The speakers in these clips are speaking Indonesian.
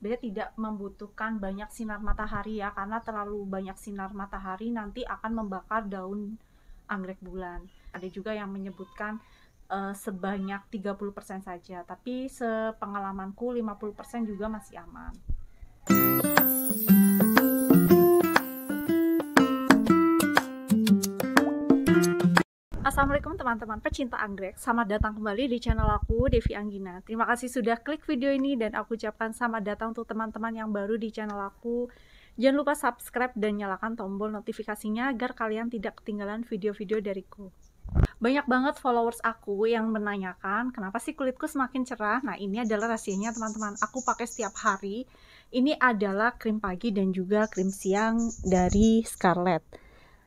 sebenarnya tidak membutuhkan banyak sinar matahari ya, karena terlalu banyak sinar matahari nanti akan membakar daun anggrek bulan. Ada juga yang menyebutkan sebanyak 30% saja, tapi sepengalamanku 50% juga masih aman. Assalamualaikum teman-teman pecinta anggrek, selamat datang kembali di channel aku, Devi Anggina. Terima kasih sudah klik video ini dan aku ucapkan selamat datang untuk teman-teman yang baru di channel aku. Jangan lupa subscribe dan nyalakan tombol notifikasinya agar kalian tidak ketinggalan video-video dariku. Banyak banget followers aku yang menanyakan kenapa sih kulitku semakin cerah. Nah, ini adalah rahasianya teman-teman. Aku pakai setiap hari. Ini adalah krim pagi dan juga krim siang dari Scarlett.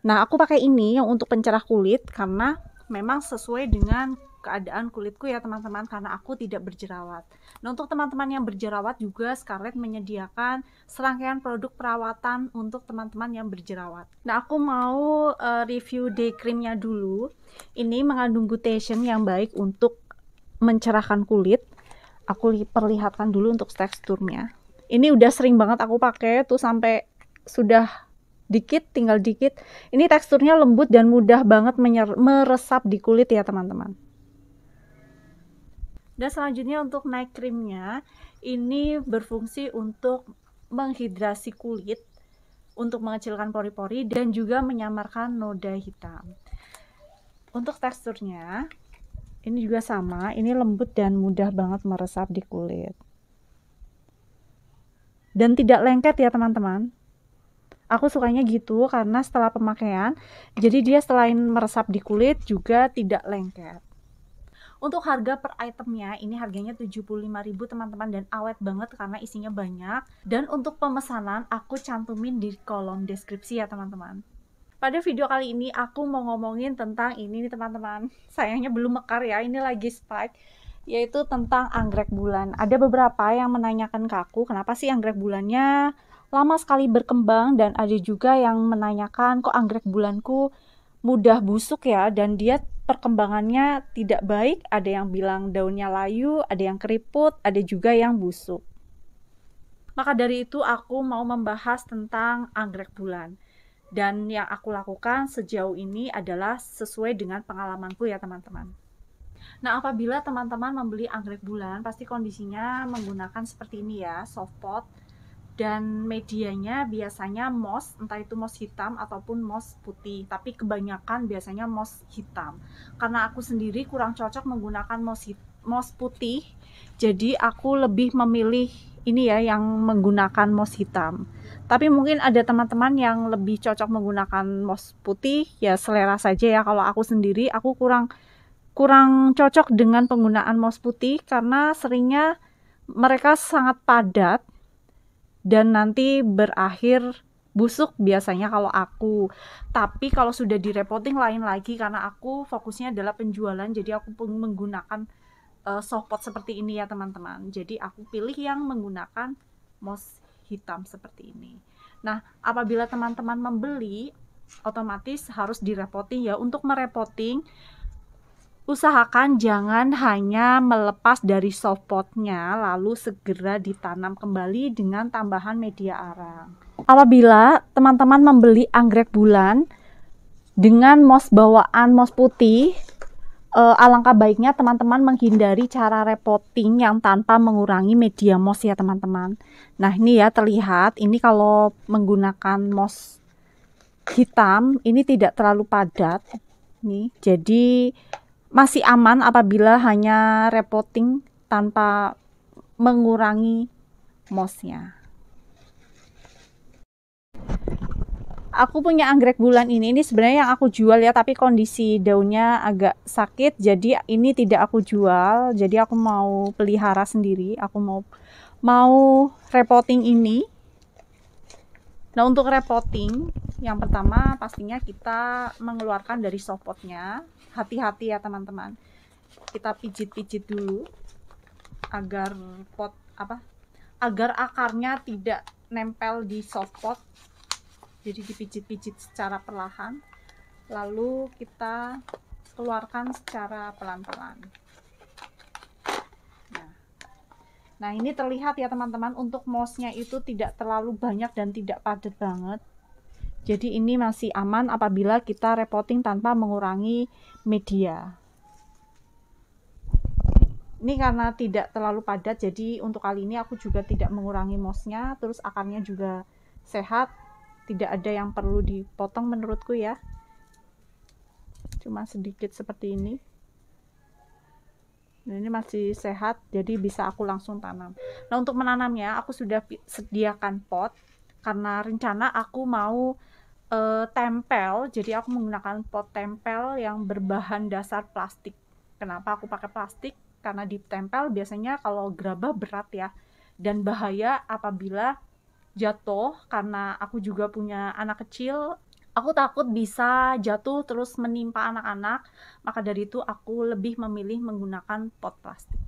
Nah, aku pakai ini yang untuk pencerah kulit karena memang sesuai dengan keadaan kulitku ya teman-teman, karena aku tidak berjerawat. Nah, untuk teman-teman yang berjerawat juga Scarlett menyediakan serangkaian produk perawatan untuk teman-teman yang berjerawat. Nah, aku mau review day creamnya dulu. Ini mengandung glutathione yang baik untuk mencerahkan kulit. Aku perlihatkan dulu untuk teksturnya. Ini udah sering banget aku pakai tuh, sampai sudah dikit, tinggal dikit. Ini teksturnya lembut dan mudah banget meresap di kulit ya teman-teman. Dan selanjutnya untuk night creamnya, ini berfungsi untuk menghidrasi kulit, untuk mengecilkan pori-pori dan juga menyamarkan noda hitam. Untuk teksturnya ini juga sama, ini lembut dan mudah banget meresap di kulit dan tidak lengket ya teman-teman. Aku sukanya gitu karena setelah pemakaian, jadi dia selain meresap di kulit juga tidak lengket. Untuk harga per itemnya, ini harganya 75.000 teman-teman dan awet banget karena isinya banyak. Dan untuk pemesanan aku cantumin di kolom deskripsi ya teman-teman. Pada video kali ini aku mau ngomongin tentang ini nih teman-teman. Sayangnya belum mekar ya, ini lagi spike, yaitu tentang anggrek bulan. Ada beberapa yang menanyakan ke aku, kenapa sih anggrek bulannya lama sekali berkembang, dan ada juga yang menanyakan kok anggrek bulanku mudah busuk ya, dan dia perkembangannya tidak baik. Ada yang bilang daunnya layu, ada yang keriput, ada juga yang busuk. Maka dari itu aku mau membahas tentang anggrek bulan. Dan yang aku lakukan sejauh ini adalah sesuai dengan pengalamanku ya teman-teman. Nah, apabila teman-teman membeli anggrek bulan, pasti kondisinya menggunakan seperti ini ya, soft pot. Dan medianya biasanya moss, entah itu moss hitam ataupun moss putih, tapi kebanyakan biasanya moss hitam. Karena aku sendiri kurang cocok menggunakan moss putih, jadi aku lebih memilih ini ya, yang menggunakan moss hitam. Tapi mungkin ada teman-teman yang lebih cocok menggunakan moss putih, ya selera saja ya. Kalau aku sendiri, aku kurang cocok dengan penggunaan moss putih karena seringnya mereka sangat padat dan nanti berakhir busuk biasanya kalau aku. Tapi kalau sudah direpoting lain lagi, karena aku fokusnya adalah penjualan, jadi aku menggunakan soft pot seperti ini ya teman-teman. Jadi aku pilih yang menggunakan moss hitam seperti ini. Nah, apabila teman-teman membeli, otomatis harus direpoting ya. Untuk merepoting, usahakan jangan hanya melepas dari soft potnya lalu segera ditanam kembali dengan tambahan media arang. Apabila teman-teman membeli anggrek bulan dengan moss bawaan moss putih, alangkah baiknya teman-teman menghindari cara repotting yang tanpa mengurangi media moss ya teman-teman. Nah, ini ya terlihat, ini kalau menggunakan moss hitam ini tidak terlalu padat nih, jadi masih aman apabila hanya repotting tanpa mengurangi mossnya. Aku punya anggrek bulan ini sebenarnya yang aku jual ya, tapi kondisi daunnya agak sakit, jadi ini tidak aku jual. Jadi aku mau pelihara sendiri, aku mau repotting ini. Nah, untuk repotting, yang pertama pastinya kita mengeluarkan dari soft potnya. Hati-hati ya teman-teman. Kita pijit-pijit dulu agar agar akarnya tidak nempel di soft pot. Jadi dipijit-pijit secara perlahan, lalu kita keluarkan secara pelan-pelan. Nah, ini terlihat ya teman-teman, untuk mossnya itu tidak terlalu banyak dan tidak padat banget. Jadi ini masih aman apabila kita repotting tanpa mengurangi media. Ini karena tidak terlalu padat, jadi untuk kali ini aku juga tidak mengurangi mossnya. Terus akarnya juga sehat, tidak ada yang perlu dipotong menurutku ya. Cuma sedikit seperti ini. Nah, ini masih sehat, jadi bisa aku langsung tanam. Nah, untuk menanamnya aku sudah sediakan pot karena rencana aku mau tempel. Jadi aku menggunakan pot tempel yang berbahan dasar plastik. Kenapa aku pakai plastik? Karena ditempel biasanya kalau gerabah berat ya, dan bahaya apabila jatuh. Karena aku juga punya anak kecil, aku takut bisa jatuh terus menimpa anak-anak. Maka dari itu aku lebih memilih menggunakan pot plastik.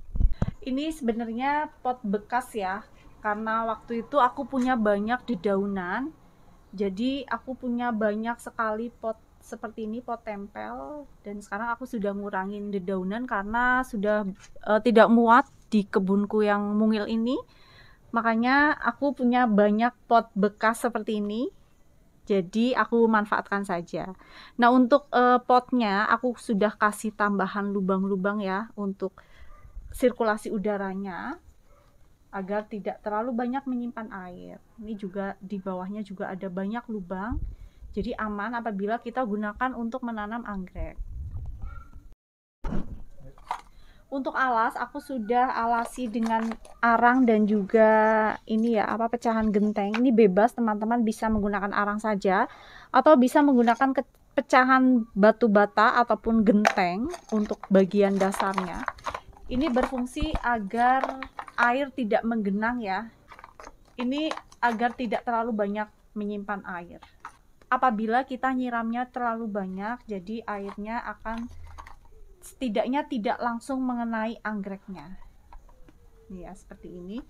Ini sebenarnya pot bekas ya, karena waktu itu aku punya banyak dedaunan. Jadi aku punya banyak sekali pot seperti ini, pot tempel, dan sekarang aku sudah ngurangin dedaunan karena sudah tidak muat di kebunku yang mungil ini. Makanya aku punya banyak pot bekas seperti ini. Jadi aku manfaatkan saja. Nah, untuk potnya aku sudah kasih tambahan lubang-lubang ya untuk sirkulasi udaranya, agar tidak terlalu banyak menyimpan air. Ini juga di bawahnya juga ada banyak lubang, jadi aman apabila kita gunakan untuk menanam anggrek. Untuk alas, aku sudah alasi dengan arang dan juga ini ya, pecahan genteng. Ini bebas teman-teman, bisa menggunakan arang saja atau bisa menggunakan pecahan batu bata ataupun genteng untuk bagian dasarnya. Ini berfungsi agar air tidak menggenang ya. Ini agar tidak terlalu banyak menyimpan air. Apabila kita nyiramnya terlalu banyak, jadi airnya akan setidaknya tidak langsung mengenai anggreknya. Nih ya, seperti ini.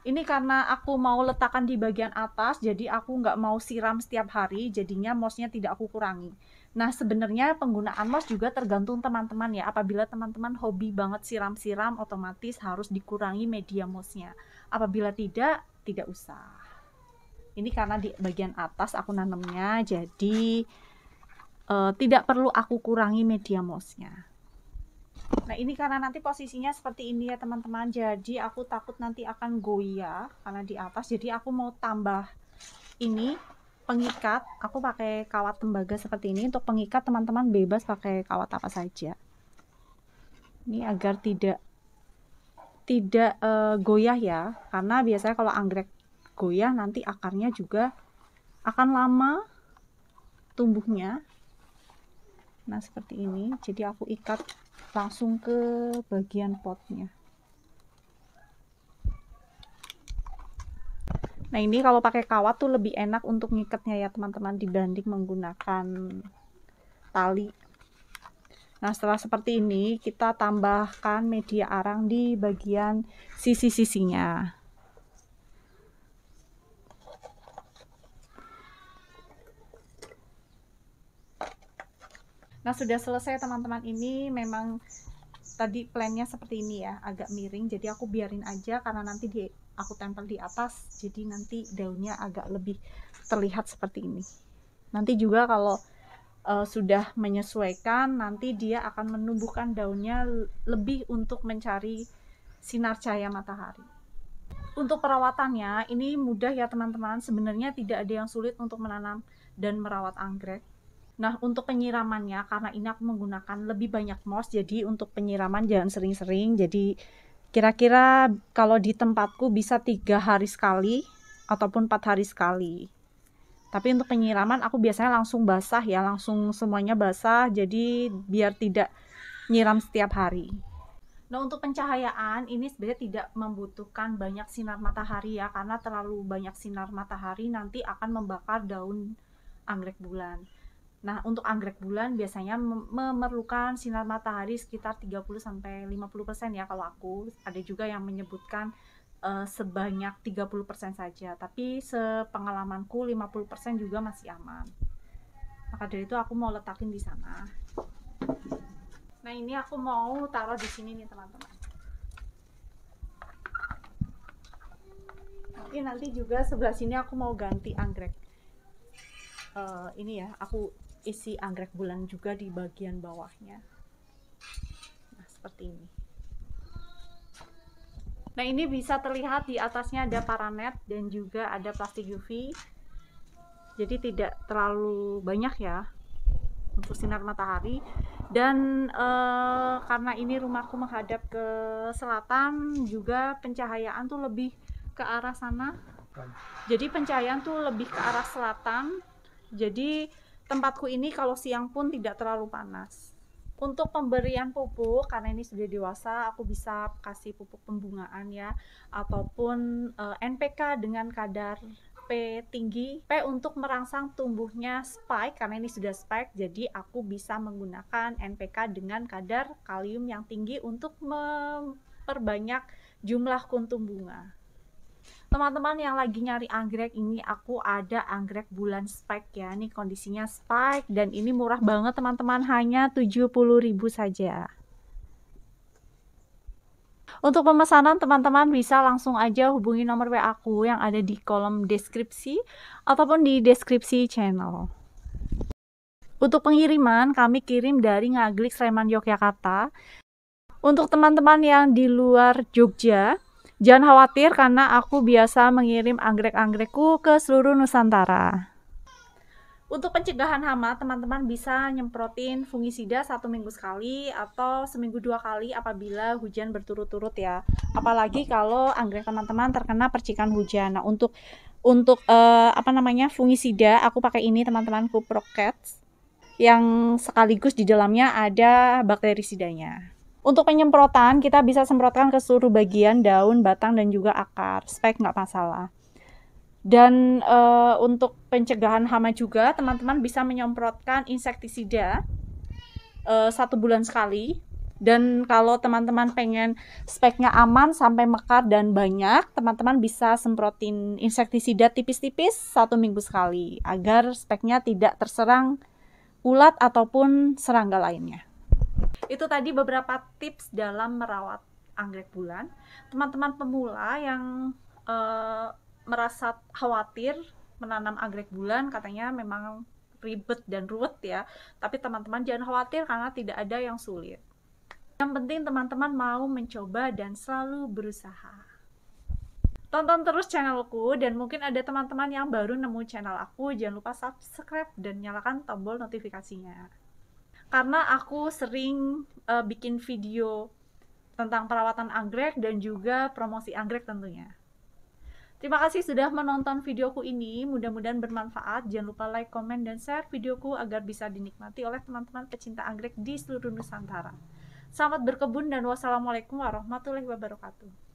Ini karena aku mau letakkan di bagian atas, jadi aku nggak mau siram setiap hari, jadinya mossnya tidak aku kurangi. Nah, sebenarnya penggunaan moss juga tergantung teman-teman ya. Apabila teman-teman hobi banget siram-siram, otomatis harus dikurangi media mossnya. Apabila tidak usah. Ini karena di bagian atas aku nanamnya, jadi tidak perlu aku kurangi media mossnya. Nah, ini karena nanti posisinya seperti ini ya teman-teman, jadi aku takut nanti akan goyah karena di atas. Jadi aku mau tambah ini pengikat. Aku pakai kawat tembaga seperti ini. Untuk pengikat teman-teman bebas pakai kawat apa saja. Ini agar tidak goyah ya, karena biasanya kalau anggrek goyah nanti akarnya juga akan lama tumbuhnya. Nah, seperti ini. Jadi aku ikat langsung ke bagian potnya. Nah, ini kalau pakai kawat tuh lebih enak untuk ngikatnya ya teman-teman, dibanding menggunakan tali. Nah, setelah seperti ini kita tambahkan media arang di bagian sisi-sisinya. Nah, sudah selesai teman-teman. Ini memang tadi plannya seperti ini ya, agak miring, jadi aku biarin aja karena nanti aku tempel di atas, jadi nanti daunnya agak lebih terlihat seperti ini. Nanti juga kalau sudah menyesuaikan, nanti dia akan menumbuhkan daunnya lebih untuk mencari sinar cahaya matahari. Untuk perawatannya ini mudah ya teman-teman, sebenarnya tidak ada yang sulit untuk menanam dan merawat anggrek. Nah, untuk penyiramannya, karena ini aku menggunakan lebih banyak moss, jadi untuk penyiraman jangan sering-sering. Jadi kira-kira kalau di tempatku bisa 3 hari sekali ataupun 4 hari sekali. Tapi untuk penyiraman aku biasanya langsung basah ya, langsung semuanya basah, jadi biar tidak nyiram setiap hari. Nah, untuk pencahayaan ini sebenarnya tidak membutuhkan banyak sinar matahari ya, karena terlalu banyak sinar matahari nanti akan membakar daun anggrek bulan. Nah, untuk anggrek bulan biasanya memerlukan sinar matahari sekitar 30-50% ya kalau aku. Ada juga yang menyebutkan sebanyak 30% saja, tapi sepengalamanku 50% juga masih aman. Maka dari itu aku mau letakin di sana. Nah, ini aku mau taruh di sini nih teman-teman. Tapi nanti juga sebelah sini aku mau ganti anggrek. Ini ya, aku isi anggrek bulan juga di bagian bawahnya. Nah, seperti ini. Nah, ini bisa terlihat di atasnya ada paranet dan juga ada plastik UV. Jadi tidak terlalu banyak ya untuk sinar matahari. Dan karena ini rumahku menghadap ke selatan, juga pencahayaan tuh lebih ke arah sana. Jadi pencahayaan tuh lebih ke arah selatan. Jadi tempatku ini kalau siang pun tidak terlalu panas. Untuk pemberian pupuk, karena ini sudah dewasa, aku bisa kasih pupuk pembungaan ya, ataupun NPK dengan kadar P tinggi. P untuk merangsang tumbuhnya spike, karena ini sudah spike, jadi aku bisa menggunakan NPK dengan kadar kalium yang tinggi untuk memperbanyak jumlah kuntum bunga. Teman-teman yang lagi nyari anggrek, ini aku ada anggrek bulan spike ya. Ini kondisinya spike dan ini murah banget teman-teman, hanya 70.000 saja. Untuk pemesanan teman-teman bisa langsung aja hubungi nomor WA aku yang ada di kolom deskripsi ataupun di deskripsi channel. Untuk pengiriman kami kirim dari Ngaglik, Sleman, Yogyakarta. Untuk teman-teman yang di luar Jogja, jangan khawatir karena aku biasa mengirim anggrek-anggrekku ke seluruh Nusantara. Untuk pencegahan hama, teman-teman bisa nyemprotin fungisida 1 minggu sekali atau seminggu 2 kali apabila hujan berturut-turut ya. Apalagi kalau anggrek teman-teman terkena percikan hujan. Nah, untuk fungisida aku pakai ini teman-teman, Kuprocat, yang sekaligus di dalamnya ada bakterisidanya. Untuk penyemprotan, kita bisa semprotkan ke seluruh bagian daun, batang, dan juga akar. Spike nggak masalah. Dan untuk pencegahan hama juga, teman-teman bisa menyemprotkan insektisida 1 bulan sekali. Dan kalau teman-teman pengen speknya aman sampai mekar dan banyak, teman-teman bisa semprotin insektisida tipis-tipis 1 minggu sekali, agar speknya tidak terserang ulat ataupun serangga lainnya. Itu tadi beberapa tips dalam merawat anggrek bulan. Teman-teman pemula yang merasa khawatir menanam anggrek bulan, katanya memang ribet dan ruwet ya. Tapi teman-teman jangan khawatir karena tidak ada yang sulit. Yang penting teman-teman mau mencoba dan selalu berusaha. Tonton terus channelku, dan mungkin ada teman-teman yang baru nemu channel aku, jangan lupa subscribe dan nyalakan tombol notifikasinya. Karena aku sering bikin video tentang perawatan anggrek dan juga promosi anggrek tentunya. Terima kasih sudah menonton videoku ini, mudah-mudahan bermanfaat. Jangan lupa like, komen, dan share videoku agar bisa dinikmati oleh teman-teman pecinta anggrek di seluruh Nusantara. Selamat berkebun dan wassalamualaikum warahmatullahi wabarakatuh.